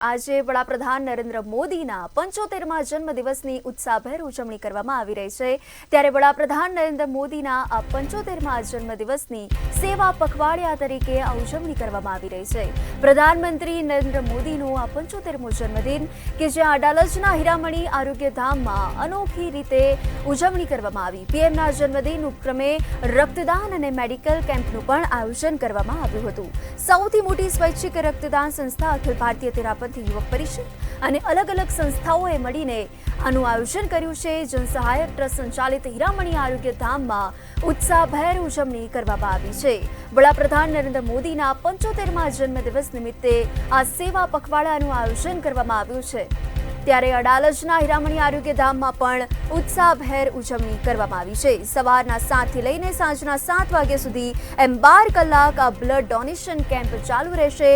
આજે વડાપ્રધાન નરેન્દ્ર મોદીના 75મા જન્મદિવસની ઉત્સાહભેર ઉજવણી કરવામાં આવી રહી છે ત્યારે વડાપ્રધાન નરેન્દ્ર મોદીના આ 75મા જન્મદિવસની સેવા પખવાડિયા તરીકે આ ઉજવણી કરવામાં આવી રહી છે। પ્રધાનમંત્રી નરેન્દ્ર મોદીનો આ 75મો જન્મદિન કે જ્યાં અડાલજના હીરામણી આરોગ્યધામમાં અનોખી રીતે ઉજવણી કરવામાં આવી। પીએમના જન્મદિન ઉપક્રમે રક્તદાન અને મેડિકલ કેમ્પનું પણ આયોજન કરવામાં આવ્યું હતું। સૌથી મોટી સ્વૈચ્છિક રક્તદાન સંસ્થા અખિલ ભારતીય તેરાપંથી યુવક પરિષદ અને અલગ અલગ સંસ્થાઓએ મળીને આનું આયોજન કર્યું છે। જનસહાયક ટ્રસ્ટ સંચાલિત હીરામણી આરોગ્યધામમાં ઉત્સાહભેર ઉજવણી કરવામાં આવી છે। વડાપ્રધાન નરેન્દ્ર મોદીના 75મા જન્મદિવસ નિમિત્તે આ સેવા પખવાડિયાનું આયોજન કરવામાં આવ્યું છે ત્યારે અડાલજના હીરામણી આરોગ્યધામમાં પણ ઉત્સાહભેર ઉજવણી કરવામાં આવી છે। સવારના 7 થી લઈને સાંજના 7 વાગ્યા સુધી એમ 12 કલાક આ બ્લડ ડોનેશન કેમ્પ ચાલુ રહેશે।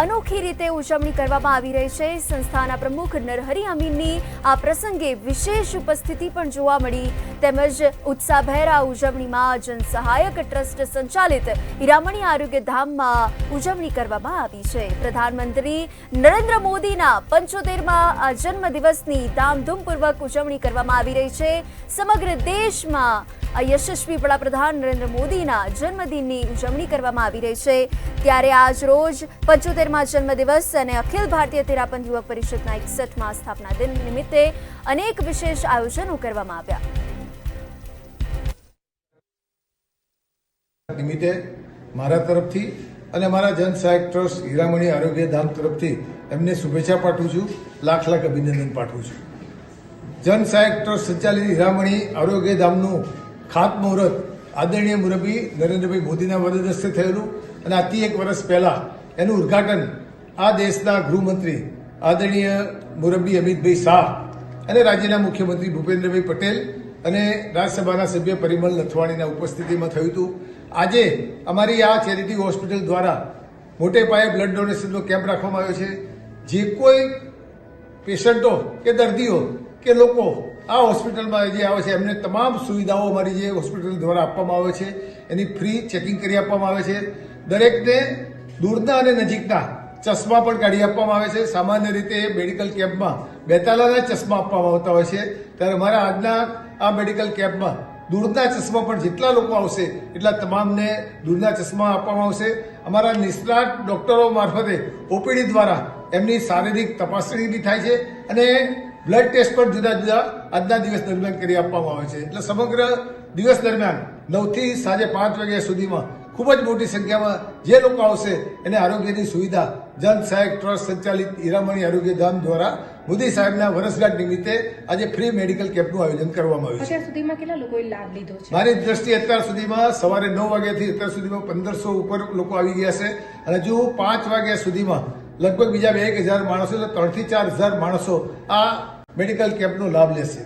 અનોખી રીતે ઉજવણી કરવામાં આવી રહી છે। સંસ્થાના પ્રમુખ નરહરી અમીનની આ પ્રસંગે વિશેષ ઉપસ્થિતિ પણ જોવા મળી તેમજ ઉત્સાહભેર આ ઉજવણીમાં જનસહાયક ટ્રસ્ટ સંચાલિત હીરામણી આરોગ્યધામમાં ઉજવણી કરવામાં આવી છે। પ્રધાનમંત્રી નરેન્દ્ર મોદીના 75મા જન્મદિવસની ધામધૂમપૂર્વક ઉજવણી કરવામાં આવી રહી છે। સમગ્ર દેશમાં આ યશસ્વી વડાપ્રધાન નરેન્દ્ર મોદીના જન્મદિનની ઉજવણી કરવામાં આવી રહી છે ત્યારે આજ રોજ 75મા જન્મદિવસ અને અખિલ ભારતીય તેરાપંથ યુવક પરિષદના 61મા સ્થાપના દિન નિમિત્તે અનેક વિશેષ આયોજનો કરવામાં આવ્યા। નિમિત્તે મારા તરફથી અને મારા જનસહાયક ટ્રસ્ટ હીરામણી આરોગ્યધામ તરફથી એમને શુભેચ્છા પાઠવું છું, લાખ લાખ અભિનંદન પાઠવું છું। જનસહાયક ટ્રસ્ટ સંચાલિત હીરામણી આરોગ્યધામનું ખાતમુહૂર્ત આદરણીય મુરબ્બી નરેન્દ્રભાઈ મોદીના વરદ હસ્તે થયેલું અને આજથી 1 વર્ષ પહેલા એનું ઉદ્ઘાટન આ દેશના ગૃહમંત્રી આદરણીય મુરબ્બી અમિતભાઈ શાહ અને રાજ્યના મુખ્યમંત્રી ભૂપેન્દ્રભાઈ પટેલ અને રાજ્યસભાના સભ્ય પરિમલ નથવાણીના ઉપસ્થિતિમાં થયું હતું। આજે અમારી આ ચેરિટી હોસ્પિટલ દ્વારા મોટે પાયે બ્લડ ડોનેશનનો કેમ્પ રાખવામાં આવ્યો છે। જે કોઈ પેશન્ટો કે દર્દીઓ કે લોકો આ હોસ્પિટલમાં જે આવે છે એમને તમામ સુવિધાઓ અમારી જે હોસ્પિટલ દ્વારા આપવામાં આવે છે એની ફ્રી ચેકિંગ કરી આપવામાં આવે છે। દરેકને દૂરના અને નજીકના ચશ્મા પણ કાઢી આપવામાં આવે છે। સામાન્ય રીતે મેડિકલ કેમ્પમાં 2 તાલાના ચશ્મા આપવામાં આવતા હોય છે ત્યારે અમારા આજના આ મેડિકલ કેમ્પમાં દૂરના ચશ્મા પણ જેટલા લોકો આવશે એટલા તમામને દૂરના ચશ્મા આપવામાં આવશે। અમારા નિષ્ણાત ડોક્ટરો મારફતે ઓપીડી દ્વારા એમની શારીરિક તપાસણી બી થાય છે અને બ્લડ ટેસ્ટ પણ જુદા જુદા આજના દિવસ દરમિયાન કરી આપવામાં આવે છે। એટલે સમગ્ર દિવસ દરમિયાન 9 થી સાંજે 5 વાગ્યા સુધીમાં ખૂબ જ મોટી સંખ્યામાં જે લોકો આવશે એને આરોગ્યની સુવિધા જનસહાયક ટ્રસ્ટ સંચાલિત હીરામણી આરોગ્યધામ દ્વારા મોદી સાહેબના વર્ષગાંઠ નિમિત્તે આજે ફ્રી મેડિકલ કેમ્પનું આયોજન કરવામાં આવ્યું છે। અત્યાર સુધીમાં કેટલા લોકોએ લાભ લીધો છે? મારી દ્રષ્ટિએ અત્યાર સુધીમાં સવારે 9 વાગ્યાથી અત્યાર સુધીમાં 1500 ઉપર લોકો આવી ગયા છે અને હજુ 5 વાગ્યા સુધીમાં લગભગ બીજા 1000 માણસો એટલે 3000 થી 4000 માણસો આ મેડિકલ કેમ્પનો લાભ લેશે।